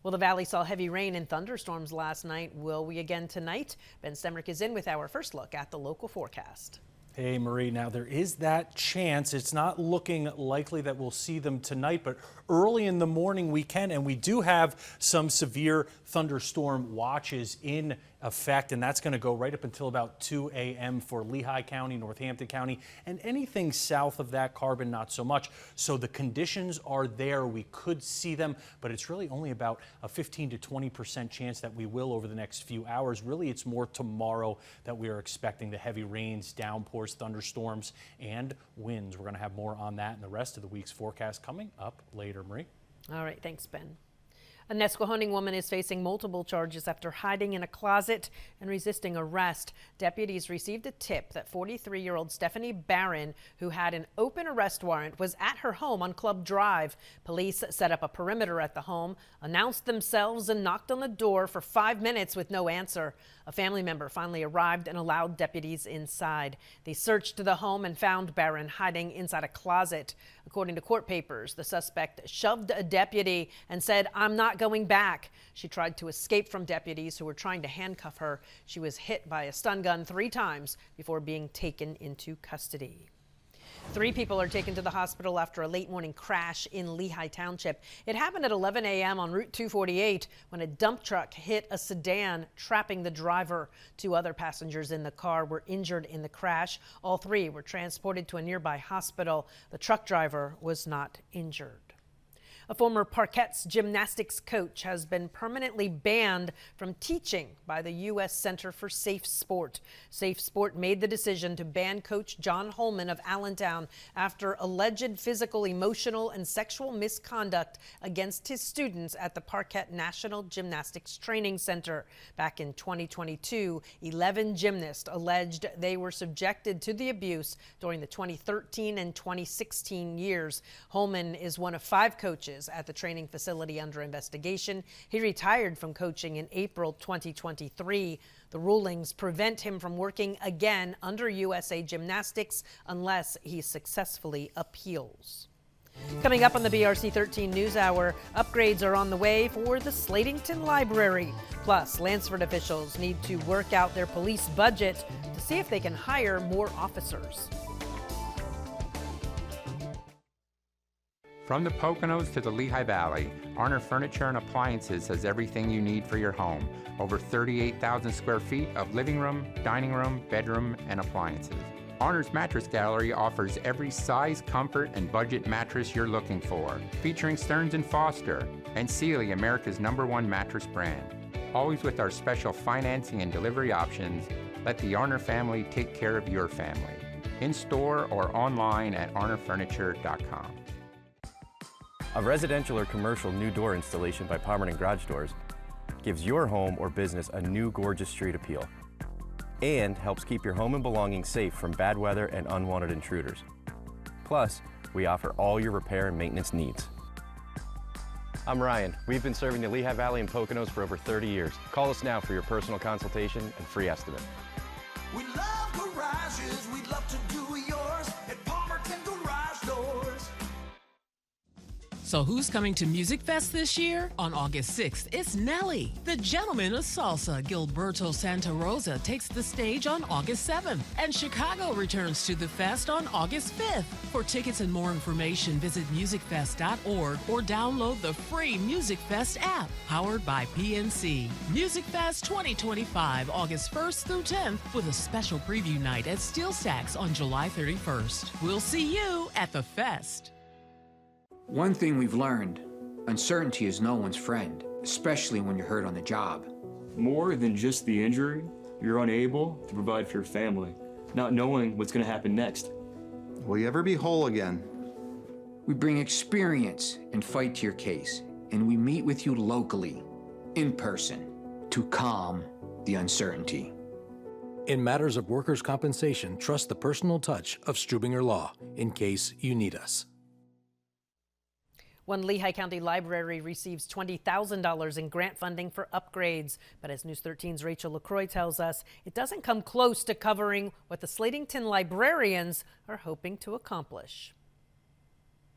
Well, the valley saw heavy rain and thunderstorms last night. Will we again tonight? Ben Stemrick is in with our first look at the local forecast. Hey, Marie, now there is that chance. It's not looking likely that we'll see them tonight, but early in the morning we can, and we do have some severe thunderstorm watches in effect, and that's going to go right up until about 2 a.m. for Lehigh County, Northampton County, and anything south of that, Carbon, not so much. So the conditions are there. We could see them, but it's really only about a 15 to 20% chance that we will over the next few hours. Really, it's more tomorrow that we are expecting the heavy rains, downpours, thunderstorms, and winds. We're going to have more on that in the rest of the week's forecast coming up later, Marie. All right, thanks, Ben. A Nesquehoning woman is facing multiple charges after hiding in a closet and resisting arrest. Deputies received a tip that 43-year-old Stephanie Barron, who had an open arrest warrant, was at her home on Club Drive. Police set up a perimeter at the home, announced themselves, and knocked on the door for 5 minutes with no answer. A family member finally arrived and allowed deputies inside. They searched the home and found Barron hiding inside a closet. According to court papers, the suspect shoved a deputy and said, "I'm not going back." She tried to escape from deputies who were trying to handcuff her. She was hit by a stun gun 3 times before being taken into custody. 3 people are taken to the hospital after a late morning crash in Lehigh Township. It happened at 11 a.m. on Route 248 when a dump truck hit a sedan, trapping the driver. 2 other passengers in the car were injured in the crash. All 3 were transported to a nearby hospital. The truck driver was not injured. A former Parkettes gymnastics coach has been permanently banned from teaching by the U.S. Center for Safe Sport. Safe Sport made the decision to ban Coach John Holman of Allentown after alleged physical, emotional, and sexual misconduct against his students at the Parkette National Gymnastics Training Center. Back in 2022, 11 gymnasts alleged they were subjected to the abuse during the 2013 and 2016 years. Holman is one of 5 coaches at the training facility under investigation. He retired from coaching in April 2023. The rulings prevent him from working again under USA Gymnastics unless he successfully appeals. Coming up on the BRC 13 News Hour, upgrades are on the way for the Slatington Library. Plus, Lansford officials need to work out their police budget to see if they can hire more officers. From the Poconos to the Lehigh Valley, Arner Furniture and Appliances has everything you need for your home. Over 38,000 square feet of living room, dining room, bedroom, and appliances. Arner's Mattress Gallery offers every size, comfort, and budget mattress you're looking for, featuring Stearns & Foster and Sealy, America's #1 mattress brand. Always with our special financing and delivery options, let the Arner family take care of your family. In store or online at arnerfurniture.com. A residential or commercial new door installation by Pomerantz Garage Doors gives your home or business a new gorgeous street appeal and helps keep your home and belongings safe from bad weather and unwanted intruders. Plus, we offer all your repair and maintenance needs. I'm Ryan. We've been serving the Lehigh Valley and Poconos for over 30 years. Call us now for your personal consultation and free estimate. We love garages, we'd love to do yours at Pomerantz Garage Doors. So who's coming to Music Fest this year? On August 6th, it's Nelly. The Gentleman of Salsa, Gilberto Santa Rosa, takes the stage on August 7th. And Chicago returns to the fest on August 5th. For tickets and more information, visit musicfest.org or download the free Music Fest app, powered by PNC. Music Fest 2025, August 1st through 10th, with a special preview night at Steel Stacks on July 31st. We'll see you at the fest. One thing we've learned, uncertainty is no one's friend, especially when you're hurt on the job. More than just the injury, you're unable to provide for your family, not knowing what's going to happen next. Will you ever be whole again? We bring experience and fight to your case, and we meet with you locally, in person, to calm the uncertainty. In matters of workers' compensation, trust the personal touch of Strubinger Law in case you need us. One Lehigh County library receives $20,000 in grant funding for upgrades. But as News 13's Rachel LaCroix tells us, it doesn't come close to covering what the Slatington librarians are hoping to accomplish.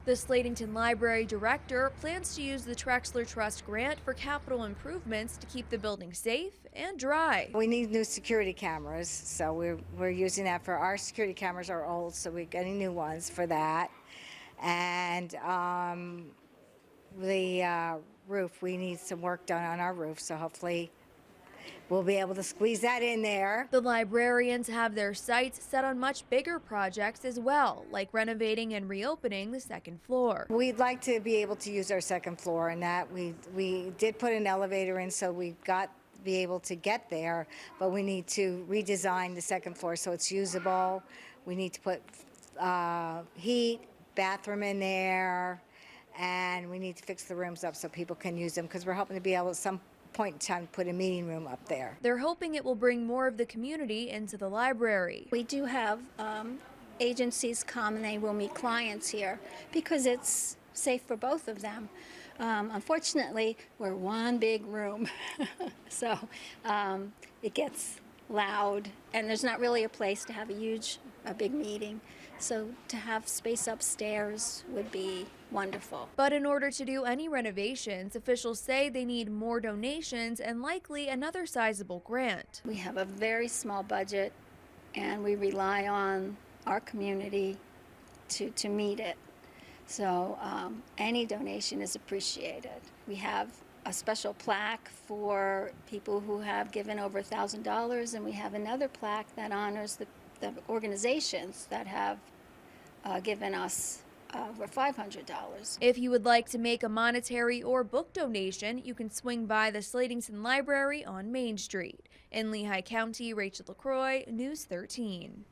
The Slatington Library Director plans to use the Trexler Trust grant for capital improvements to keep the building safe and dry. We need new security cameras, so we're using that for our security cameras are old, so we're getting new ones for that. And the roof, we need some work done on our roof, so hopefully we'll be able to squeeze that in there. The librarians have their sights set on much bigger projects as well, like renovating and reopening the second floor. We'd like to be able to use our second floor, and that we did put an elevator in, so we've got to be able to get there, but we need to redesign the second floor so it's usable. We need to put heat, bathroom in there, and we need to fix the rooms up so people can use them, because we're hoping to be able at some point in time to put a meeting room up there. They're hoping it will bring more of the community into the library. We do have agencies come and they will meet clients here because it's safe for both of them. Unfortunately, we're one big room, so it gets loud, and there's not really a place to have a big meeting. So to have space upstairs would be wonderful. But in order to do any renovations, officials say they need more donations and likely another sizable grant. We have a very small budget, and we rely on our community to meet it. So any donation is appreciated. We have a special plaque for people who have given over $1,000, and we have another plaque that honors the organizations that have given us over $500. If you would like to make a monetary or book donation, you can swing by the Slatington Library on Main Street. In Lehigh County, Rachel LaCroix, News 13.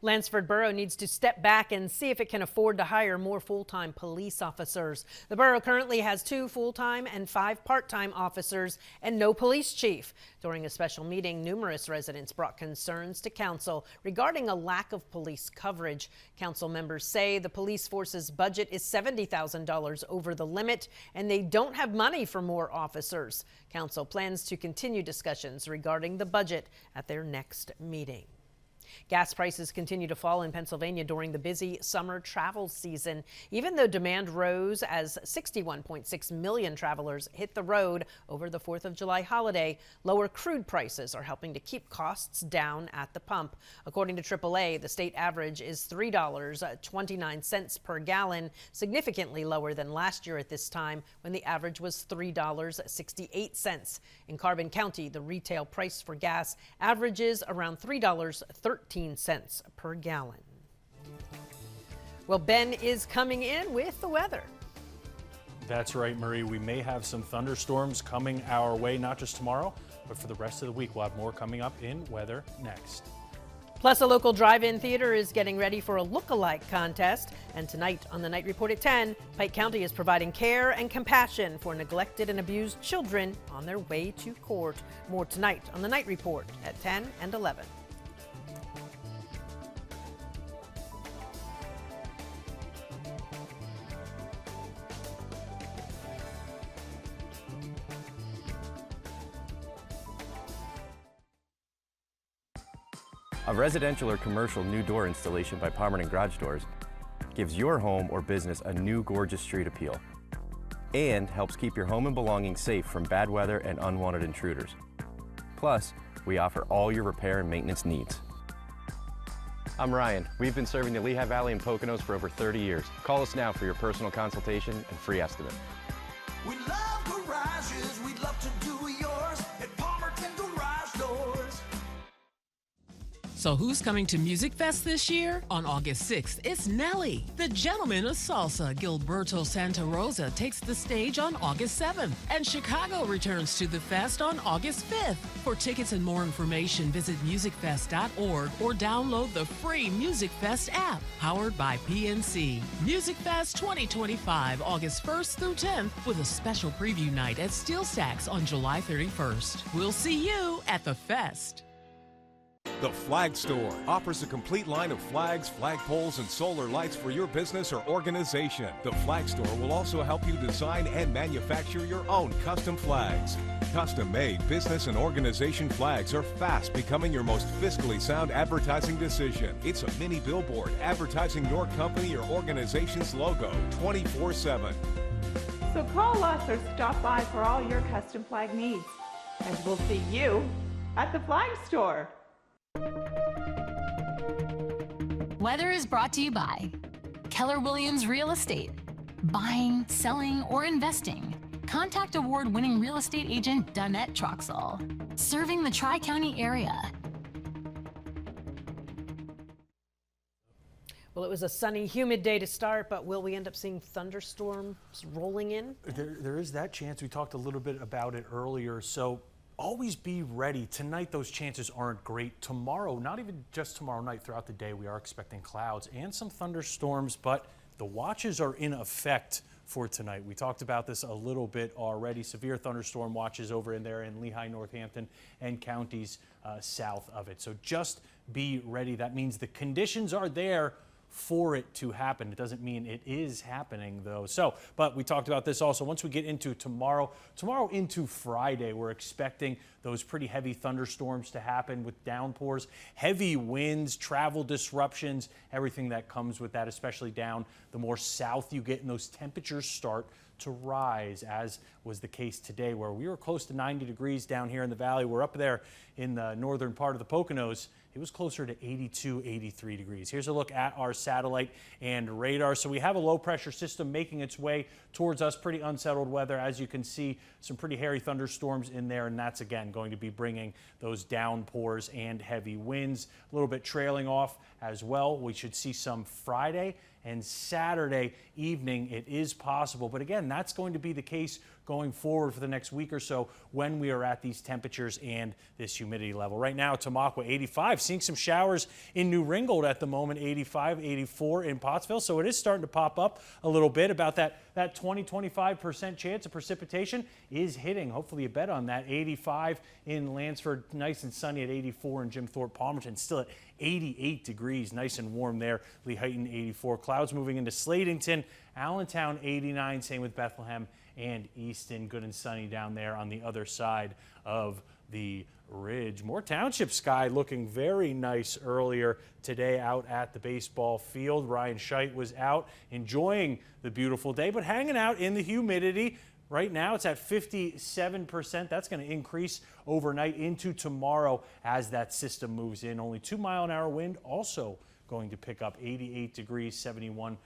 Lansford Borough needs to step back and see if it can afford to hire more full-time police officers. The borough currently has 2 full-time and 5 part-time officers and no police chief. During a special meeting, numerous residents brought concerns to council regarding a lack of police coverage. Council members say the police force's budget is $70,000 over the limit and they don't have money for more officers. Council plans to continue discussions regarding the budget at their next meeting. Gas prices continue to fall in Pennsylvania during the busy summer travel season. Even though demand rose as 61.6 million travelers hit the road over the 4th of July holiday, lower crude prices are helping to keep costs down at the pump. According to AAA, the state average is $3.29 per gallon, significantly lower than last year at this time when the average was $3.68. In Carbon County, the retail price for gas averages around $3.13 per gallon. Well, Ben is coming in with the weather. That's right, Marie. We may have some thunderstorms coming our way, not just tomorrow, but for the rest of the week. We'll have more coming up in weather next. Plus, a local drive-in theater is getting ready for a look-alike contest. And tonight on the Night Report at 10, Pike County is providing care and compassion for neglected and abused children on their way to court. More tonight on the Night Report at 10 and 11. A residential or commercial new door installation by Pomerantz Garage Doors gives your home or business a new gorgeous street appeal and helps keep your home and belongings safe from bad weather and unwanted intruders. Plus, we offer all your repair and maintenance needs. I'm Ryan. We've been serving the Lehigh Valley and Poconos for over 30 years. Call us now for your personal consultation and free estimate. We love garages, we'd love to do yours at Palmerton Garage Doors. So who's coming to Music Fest this year? On August 6th, it's Nelly. The Gentleman of Salsa, Gilberto Santa Rosa, takes the stage on August 7th. And Chicago returns to the fest on August 5th. For tickets and more information, visit musicfest.org or download the free Music Fest app, powered by PNC. Music Fest 2025, August 1st through 10th, with a special preview night at Steel Stacks on July 31st. We'll see you at the fest. The Flag Store offers a complete line of flags, flagpoles, and solar lights for your business or organization. The Flag Store will also help you design and manufacture your own custom flags. Custom-made business and organization flags are fast becoming your most fiscally sound advertising decision. It's a mini billboard advertising your company or organization's logo 24/7. So call us or stop by for all your custom flag needs. And we'll see you at the Flag Store. Weather is brought to you by Keller Williams Real Estate. Buying, selling, or investing. Contact award-winning real estate agent Donette Troxel. Serving the Tri-County area. Well, it was a sunny, humid day to start, but will we end up seeing thunderstorms rolling in? There is that chance. We talked a little bit about it earlier. So always be ready. Tonight, those chances aren't great. Tomorrow, not even just tomorrow night, throughout the day, we are expecting clouds and some thunderstorms, but the watches are in effect for tonight. We talked about this a little bit already. Severe thunderstorm watches over in there in Lehigh, Northampton, and counties south of it. So just be ready. That means the conditions are there for it to happen. It doesn't mean it is happening though. But we talked about this also. Once we get into tomorrow into Friday, we're expecting those pretty heavy thunderstorms to happen with downpours, heavy winds, travel disruptions, everything that comes with that, especially down the more south you get, and those temperatures start to rise, as was the case today, where we were close to 90 degrees down here in the valley. We're up there in the northern part of the Poconos. It was closer to 82, 83 degrees. Here's a look at our satellite and radar. So we have a low pressure system making its way towards us, pretty unsettled weather. As you can see, some pretty hairy thunderstorms in there, and that's again going to be bringing those downpours and heavy winds. A little bit trailing off as well. We should see some Friday and Saturday evening. It is possible, but again, that's going to be the case going forward for the next week or so when we are at these temperatures and this humidity level. Right now, Tamaqua 85, seeing some showers in New Ringgold at the moment, 85, 84 in Pottsville. So it is starting to pop up a little bit. About that 20-25% chance of precipitation is hitting. Hopefully you bet on that. 85 in Lansford, nice and sunny at 84 in Jim Thorpe, Palmerton, still at 88 degrees, nice and warm there. Lehighton 84. Clouds moving into Slatington, Allentown 89, same with Bethlehem and Easton. Good and sunny down there on the other side of the ridge. Moore Township sky looking very nice earlier today out at the baseball field. Ryan Scheit was out enjoying the beautiful day, but hanging out in the humidity. Right now it's at 57%. That's going to increase overnight into tomorrow as that system moves in. Only 2-mile-an-hour wind, also going to pick up 88 degrees, 71%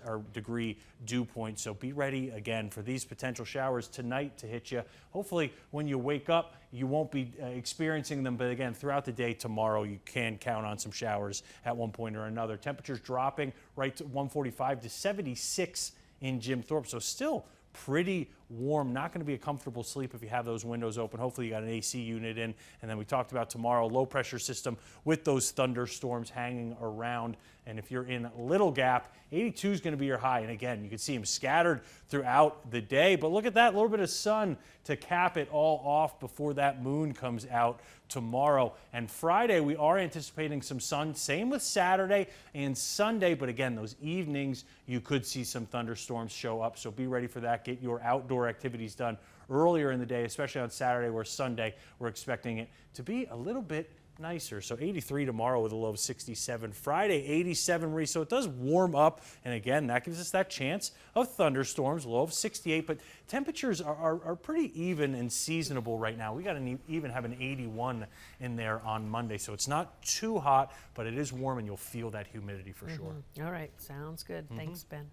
or degree dew point. So be ready again for these potential showers tonight to hit you. Hopefully when you wake up, you won't be experiencing them. But again, throughout the day tomorrow, you can count on some showers at one point or another. Temperatures dropping right to 145 to 76 in Jim Thorpe. So still pretty warm. Not going to be a comfortable sleep if you have those windows open. Hopefully you got an AC unit in. And then we talked about tomorrow, low pressure system with those thunderstorms hanging around. And if you're in Little Gap, 82 is going to be your high. And again, you can see them scattered throughout the day. But look at that, a little bit of sun to cap it all off before that moon comes out tomorrow. And Friday, we are anticipating some sun. Same with Saturday and Sunday. But again, those evenings, you could see some thunderstorms show up. So be ready for that. Get your outdoor activities done earlier in the day, especially on Saturday or Sunday. We're expecting it to be a little bit nicer. So 83 tomorrow with a low of 67. Friday, 87, Marie. So it does warm up. And again, that gives us that chance of thunderstorms, low of 68. But temperatures are pretty even and seasonable right now. We got to even have an 81 in there on Monday. So it's not too hot, but it is warm and you'll feel that humidity for sure. All right. Sounds good. Thanks, Ben.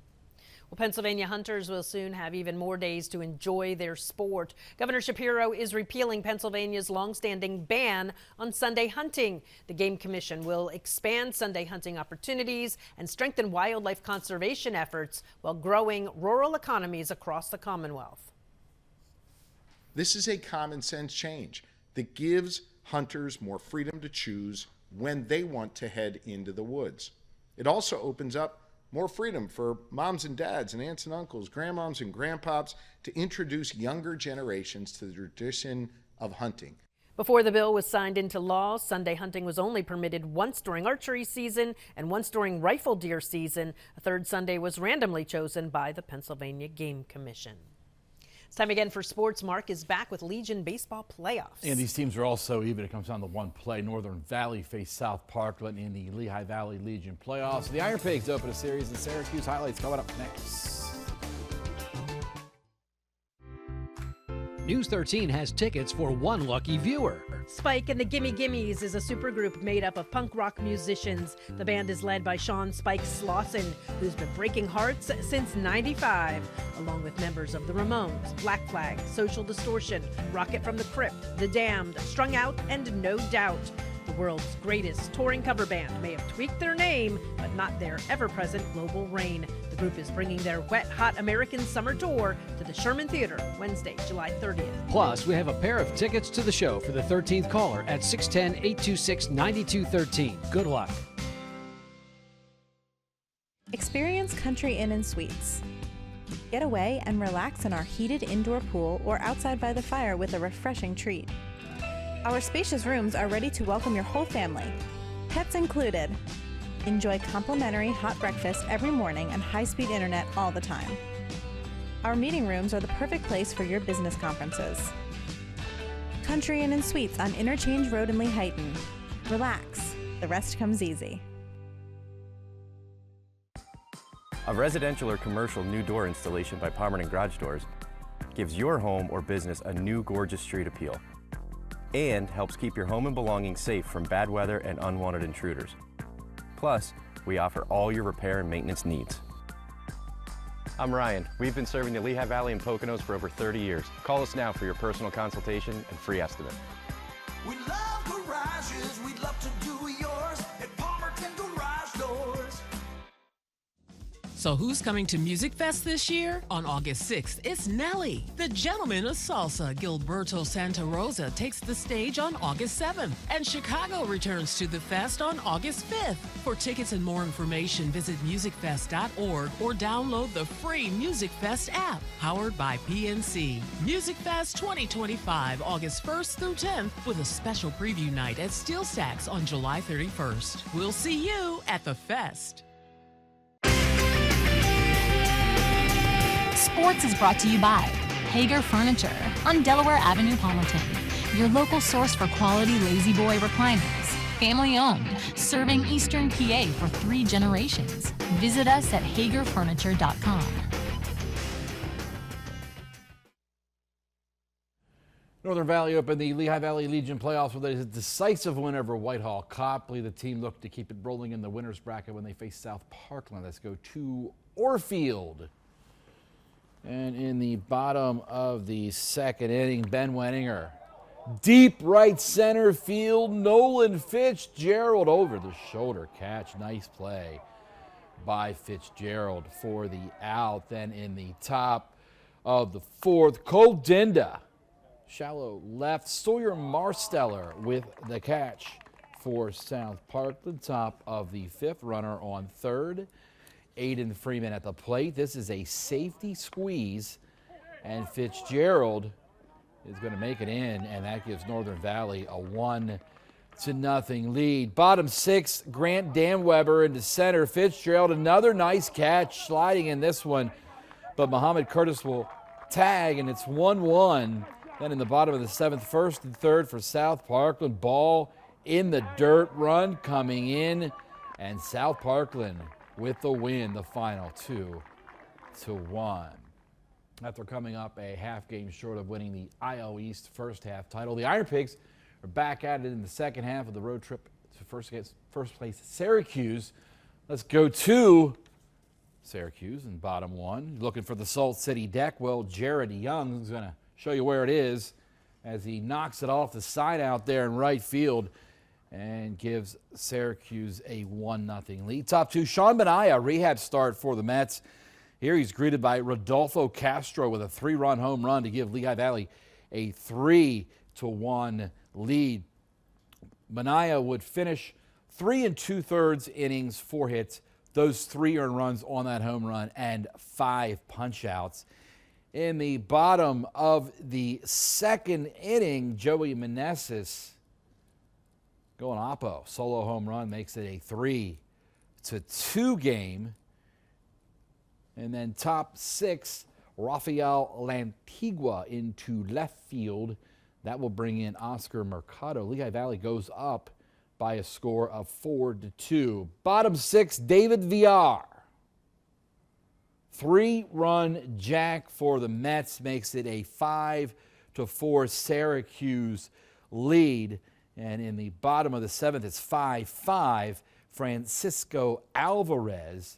Well, Pennsylvania hunters will soon have even more days to enjoy their sport. Governor Shapiro is repealing Pennsylvania's longstanding ban on Sunday hunting. The Game Commission will expand Sunday hunting opportunities and strengthen wildlife conservation efforts while growing rural economies across the Commonwealth. This is a common sense change that gives hunters more freedom to choose when they want to head into the woods. It also opens up more freedom for moms and dads and aunts and uncles, grandmoms and grandpops to introduce younger generations to the tradition of hunting. Before the bill was signed into law, Sunday hunting was only permitted once during archery season and once during rifle deer season. A third Sunday was randomly chosen by the Pennsylvania Game Commission. It's time again for sports. Mark is back with Legion baseball playoffs. And these teams are all so even. It comes down to one play. Northern Valley face South Parkland in the Lehigh Valley Legion playoffs. The Iron Pigs open a series in Syracuse. Highlights coming up next. News 13 has tickets for one lucky viewer. Spike and the Gimme Gimmies is a supergroup made up of punk rock musicians. The band is led by Sean Spike Slauson, who's been breaking hearts since '95, along with members of the Ramones, Black Flag, Social Distortion, Rocket from the Crypt, The Damned, Strung Out, and No Doubt. The world's greatest touring cover band may have tweaked their name, but not their ever-present global reign. The group is bringing their Wet Hot American Summer Tour to the Sherman Theater Wednesday, July 30th. Plus, we have a pair of tickets to the show for the 13th caller at 610-826-9213. Good luck. Experience Country Inn & Suites. Get away and relax in our heated indoor pool or outside by the fire with a refreshing treat. Our spacious rooms are ready to welcome your whole family, pets included. Enjoy complimentary hot breakfast every morning and high-speed internet all the time. Our meeting rooms are the perfect place for your business conferences. Country Inn & Suites on Interchange Road in Lehighton. Relax, the rest comes easy. A residential or commercial new door installation by Pomerantz Garage Doors gives your home or business a new gorgeous street appeal and helps keep your home and belongings safe from bad weather and unwanted intruders. Plus, we offer all your repair and maintenance needs. I'm Ryan. We've been serving the Lehigh Valley and Poconos for over 30 years. Call us now for your personal consultation and free estimate. We love garages, we'd love to do yours at Palmerton Garage Doors. So who's coming to Music Fest this year? On August 6th, it's Nelly. The Gentleman of Salsa, Gilberto Santa Rosa, takes the stage on August 7th. And Chicago returns to the fest on August 5th. For tickets and more information, visit musicfest.org or download the free Music Fest app, powered by PNC. Music Fest 2025, August 1st through 10th, with a special preview night at Steel Stacks on July 31st. We'll see you at the fest. Sports is brought to you by Hager Furniture on Delaware Avenue, Palmerton. Your local source for quality Lazy Boy recliners. Family owned, serving Eastern PA for 3 generations. Visit us at hagerfurniture.com. Northern Valley opened the Lehigh Valley Legion playoffs with a decisive win over Whitehall Copley. The team looked to keep it rolling in the winner's bracket when they faced South Parkland. Let's go to Orfield. And in the bottom of the second inning, Ben Wenninger, deep right center field, Nolan Fitzgerald over the shoulder catch. Nice play by Fitzgerald for the out. Then in the top of the fourth. Cole Dinda, shallow left. Sawyer Marsteller with the catch for South Parkland. Top of the fifth, runner on third. Aiden Freeman at the plate. This is a safety squeeze, and Fitzgerald is going to make it in, and that gives Northern Valley a 1-0 lead. Bottom six, Grant Danweber into center. Fitzgerald, another nice catch, sliding in this one, but Muhammad Curtis will tag, and it's 1-1. Then in the bottom of the seventh, first and third for South Parkland. Ball in the dirt, run coming in, and South Parkland with the win, the final 2-1. After coming up a half game short of winning the IO East first half title, the Iron Pigs are back at it in the second half of the road trip to first place Syracuse. Let's go to Syracuse in bottom one. Looking for the Salt City deck. Well, Jared Young is going to show you where it is as he knocks it off the side out there in right field and gives Syracuse a 1-0 lead. Top two, Sean Benaya, rehab start for the Mets. Here he's greeted by Rodolfo Castro with a 3-run home run to give Lehigh Valley a 3-1 lead. Benaya would finish 3 2/3 innings, 4 hits, those 3 earned runs on that home run, and 5 punch-outs. In the bottom of the second inning, Joey Meneses going oppo. Solo home run makes it a 3-2 game. And then top six, Rafael Lantigua into left field. That will bring in Oscar Mercado. Lehigh Valley goes up by a score of 4-2. Bottom six, David Villar. 3-run jack for the Mets makes it a 5-4 Syracuse lead. And in the bottom of the seventh, it's 5-5. Francisco Alvarez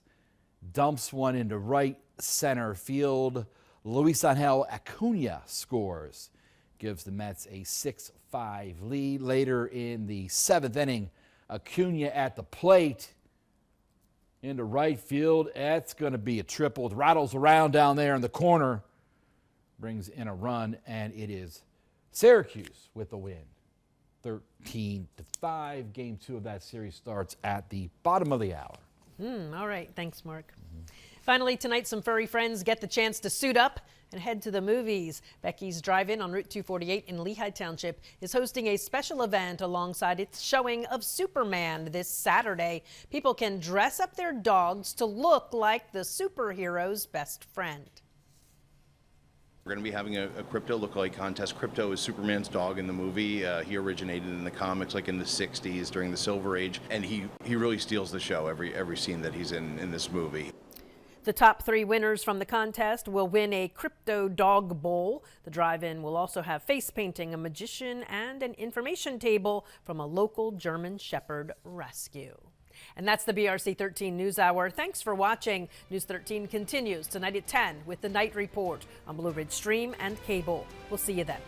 dumps one into right center field. Luis Angel Acuna scores, gives the Mets a 6-5 lead. Later in the seventh inning, Acuna at the plate into right field. That's going to be a triple. It rattles around down there in the corner, brings in a run, and it is Syracuse with the win. 13-5. Game 2 of that series starts at the bottom of the hour. All right. Thanks, Mark. Finally, tonight, some furry friends get the chance to suit up and head to the movies. Becky's Drive-In on Route 248 in Lehigh Township is hosting a special event alongside its showing of Superman this Saturday. People can dress up their dogs to look like the superhero's best friend. We're going to be having a Crypto lookalike contest. Crypto is Superman's dog in the movie. He originated in the comics like in the 60s during the Silver Age, and he really steals the show every scene that he's in this movie. The top 3 winners from the contest will win a Crypto Dog Bowl. The drive-in will also have face painting, a magician, and an information table from a local German Shepherd rescue. And that's the BRC 13 News Hour. Thanks for watching. News 13 continues tonight at 10 with the Night Report on Blue Ridge Stream and Cable. We'll see you then.